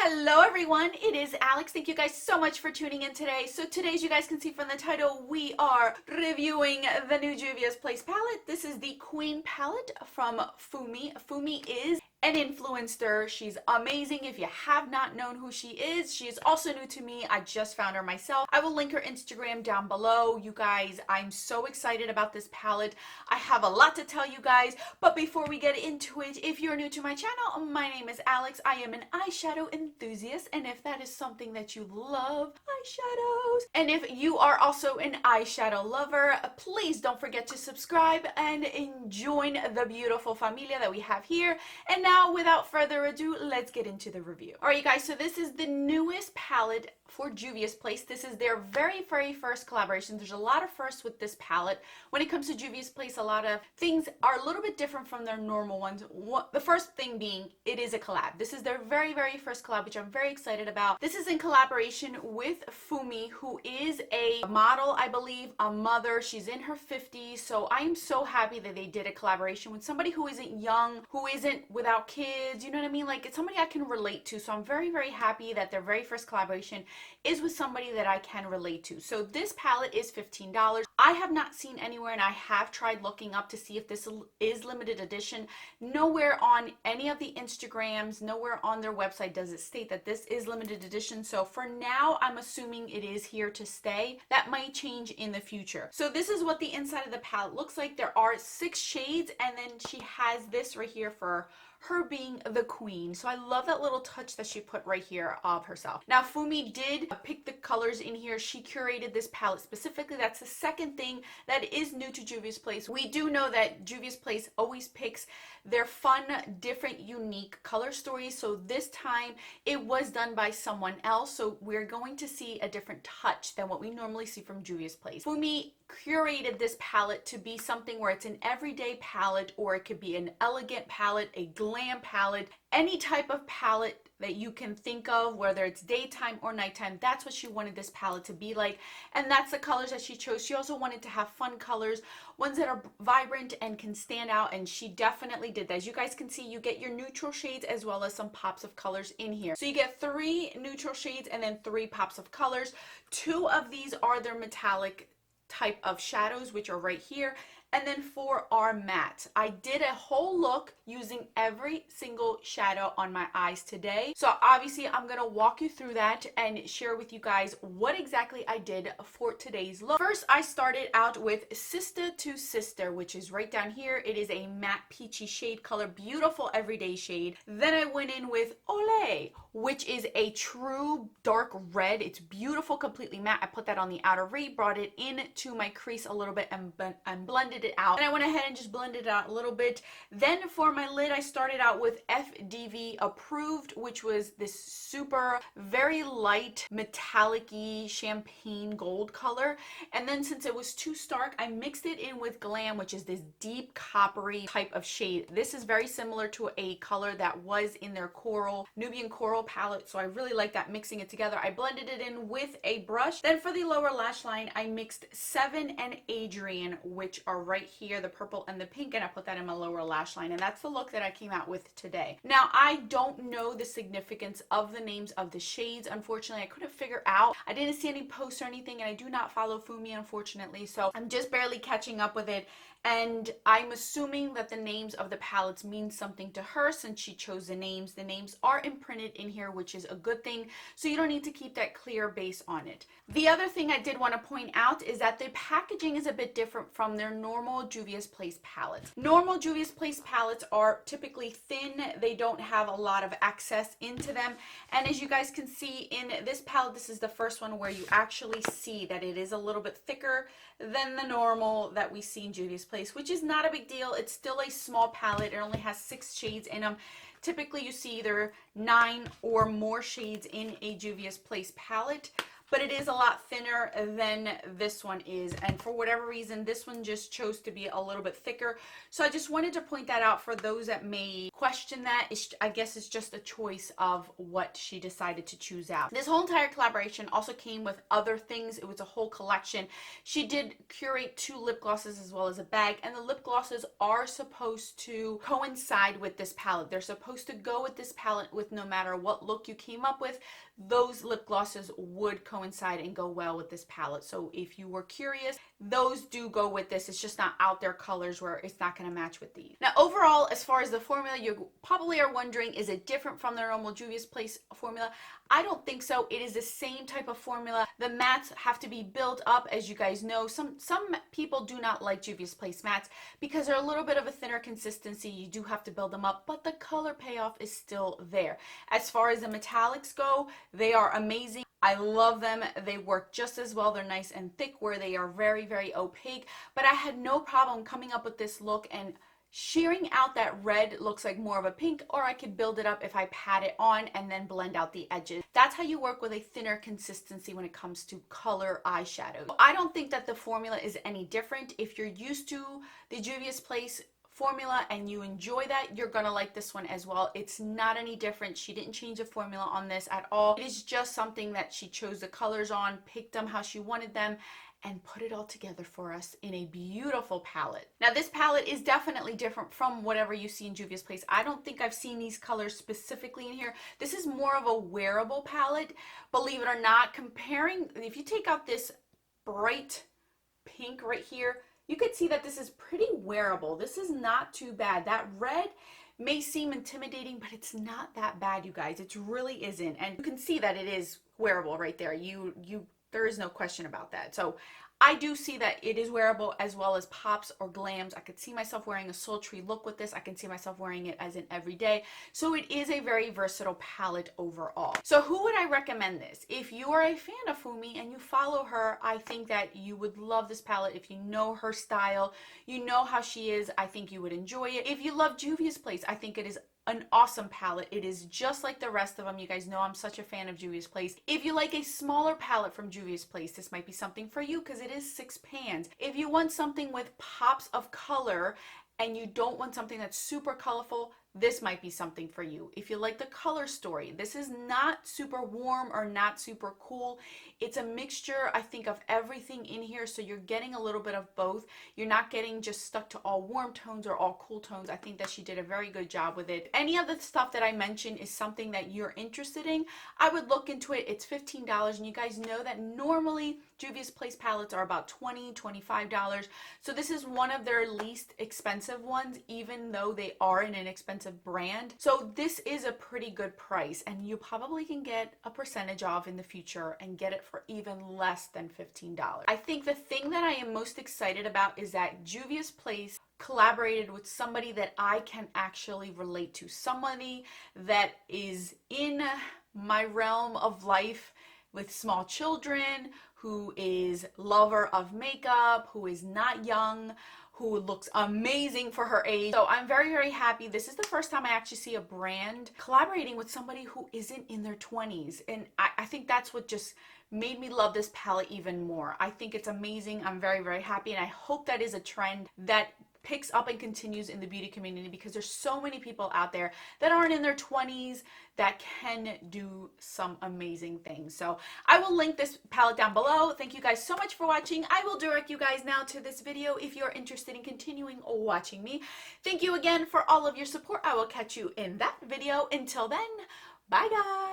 Hello everyone, it is Alex. Thank you guys so much for tuning in today. So today, as you guys can see from the title, we are reviewing the new Juvia's Place palette. This is the Queen palette from Fumi. Fumi is an influencer. She's amazing. If you have not known who she is also new to me. I just found her myself. I will link her Instagram down below. You guys, I'm so excited about this palette. I have a lot to tell you guys, but before we get into it, if you're new to my channel, my name is Alex. I am an eyeshadow enthusiast, and if that is something that you love, eyeshadows, and if you are also an eyeshadow lover, please don't forget to subscribe and join the beautiful familia that we have here. And now, without further ado, let's get into the review. All right, you guys, so this is the newest palette for Juvia's Place. This is their very first collaboration. There's a lot of firsts with this palette. When it comes to Juvia's Place, a lot of things are a little bit different from their normal ones. The first thing being, it is a collab. This is their very first collab, which I'm very excited about. This is in collaboration with Fumi, who is a model, I believe, a mother. She's in her 50s, so I am so happy that they did a collaboration with somebody who isn't young, who isn't without kids, you know what I mean? Like, it's somebody I can relate to, so I'm very happy that their very first collaboration is with somebody that I can relate to. So this palette is $15. I have not seen anywhere, and I have tried looking up to see if this is limited edition. Nowhere on any of the Instagrams, nowhere on their website does it state that this is limited edition. So for now, I'm assuming it is here to stay. That might change in the future. So this is what the inside of the palette looks like. There are 6 shades, and then she has this right here for her being the queen. So I love that little touch that she put right here of herself. Now, Fumi did pick the colors in here. She curated this palette specifically. That's the second thing that is new to Juvia's Place. We do know that Juvia's Place always picks their fun, different, unique color stories. So this time it was done by someone else. So we're going to see a different touch than what we normally see from Juvia's Place. Fumi curated this palette to be something where it's an everyday palette, or it could be an elegant palette, a glam palette, any type of palette that you can think of, whether it's daytime or nighttime. That's what she wanted this palette to be like, and that's the colors that she chose. She also wanted to have fun colors, ones that are vibrant and can stand out, and she definitely did that. As you guys can see, you get your neutral shades as well as some pops of colors in here. So you get 3 neutral shades and then 3 pops of colors. 2 of these are their metallic type of shadows, which are right here, and then 4 are matte. I did a whole look using every single shadow on my eyes today, so obviously I'm gonna walk you through that and share with you guys what exactly I did for today's look. First, I started out with Sister to Sister, which is right down here. It is a matte peachy shade color, beautiful everyday shade. Then I went in with Olé, which is a true dark red. It's beautiful, completely matte. I put that on the outer V, brought it into my crease a little bit and blended it out. And I went ahead and just blended it out a little bit. Then for my lid, I started out with FDV Approved, which was this super, very light, metallic-y champagne gold color. And then since it was too stark, I mixed it in with Glam, which is this deep coppery type of shade. This is very similar to a color that was in their coral, Nubian coral palette, so I really like that, mixing it together. I blended it in with a brush. Then for the lower lash line, I mixed Seven and Adrian, which are right here, the purple and the pink, and I put that in my lower lash line, and that's the look that I came out with today. Now, I don't know the significance of the names of the shades. Unfortunately, I couldn't figure out. I didn't see any posts or anything, and I do not follow Fumi, unfortunately, so I'm just barely catching up with it. And I'm assuming that the names of the palettes mean something to her since she chose the names. The names are imprinted in here, which is a good thing, so you don't need to keep that clear base on it. The other thing I did want to point out is that the packaging is a bit different from their normal Juvia's Place palettes. Normal Juvia's Place palettes are typically thin. They don't have a lot of access into them. And as you guys can see in this palette, this is the first one where you actually see that it is a little bit thicker than the normal that we see in Juvia's Place, which is not a big deal. It's still a small palette. It only has 6 shades in them. Typically, you see either 9 or more shades in a Juvia's Place palette. but it is a lot thinner than this one is. And for whatever reason, this one just chose to be a little bit thicker. So I just wanted to point that out for those that may question that. I guess it's just a choice of what she decided to choose out. This whole entire collaboration also came with other things. It was a whole collection. She did curate 2 lip glosses as well as a bag, and the lip glosses are supposed to coincide with this palette. They're supposed to go with this palette with no matter what look you came up with. Those lip glosses would coincide and go well with this palette. So if you were curious, those do go with this. It's just not out there colors where it's not going to match with these. Now overall, as far as the formula, you probably are wondering, is it different from the normal Juvia's Place formula? I don't think so. It is the same type of formula. The mattes have to be built up, as you guys know. Some people do not like Juvia's Place mattes because they're a little bit of a thinner consistency. You do have to build them up, but the color payoff is still there. As far as the metallics go, they are amazing. I love them. They work just as well. They're nice and thick where they are very, very opaque, but I had no problem coming up with this look and shearing out that red looks like more of a pink, or I could build it up if I pat it on and then blend out the edges. That's how you work with a thinner consistency when it comes to color eyeshadow. I don't think that the formula is any different. If you're used to the Juvia's Place formula and you enjoy that, you're gonna like this one as well. It's not any different. She didn't change the formula on this at all. It is just something that she chose the colors on, picked them how she wanted them, and put it all together for us in a beautiful palette. Now this palette is definitely different from whatever you see in Juvia's Place. I don't think I've seen these colors specifically in here. This is more of a wearable palette, believe it or not. Comparing, if you take out this bright pink right here, you could see that this is pretty wearable. This is not too bad. That red may seem intimidating, but it's not that bad, you guys. It really isn't. And you can see that it is wearable right there. There is no question about that. So I do see that it is wearable as well as pops or glams. I could see myself wearing a sultry look with this. I can see myself wearing it as an everyday. So it is a very versatile palette overall. So who would I recommend this? If you are a fan of Fumi and you follow her, I think that you would love this palette. If you know her style, you know how she is, I think you would enjoy it. If you love Juvia's Place, I think it is an awesome palette. It is just like the rest of them. You guys know I'm such a fan of Juvia's Place. If you like a smaller palette from Juvia's Place, this might be something for you because it is 6 pans. If you want something with pops of color and you don't want something that's super colorful, this might be something for you. If you like the color story, this is not super warm or not super cool. It's a mixture, I think, of everything in here, so you're getting a little bit of both. You're not getting just stuck to all warm tones or all cool tones. I think that she did a very good job with it. Any of the stuff that I mentioned is something that you're interested in, I would look into it. It's $15, and you guys know that normally Juvia's Place palettes are about $20, $25. So this is one of their least expensive ones, even though they are an inexpensive brand. So this is a pretty good price, and you probably can get a percentage off in the future and get it for even less than $15. I think the thing that I am most excited about is that Juvia's Place collaborated with somebody that I can actually relate to, somebody that is in my realm of life with small children, who is lover of makeup, who is not young, who looks amazing for her age. So I'm very, very happy. This is the first time I actually see a brand collaborating with somebody who isn't in their 20s. And I think that's what just made me love this palette even more. I think it's amazing. I'm very, very happy. And I hope that is a trend that picks up and continues in the beauty community, because there's so many people out there that aren't in their 20s that can do some amazing things. So I will link this palette down below. Thank you guys so much for watching. I will direct you guys now to this video if you're interested in continuing watching me. Thank you again for all of your support. I will catch you in that video. Until then, bye guys.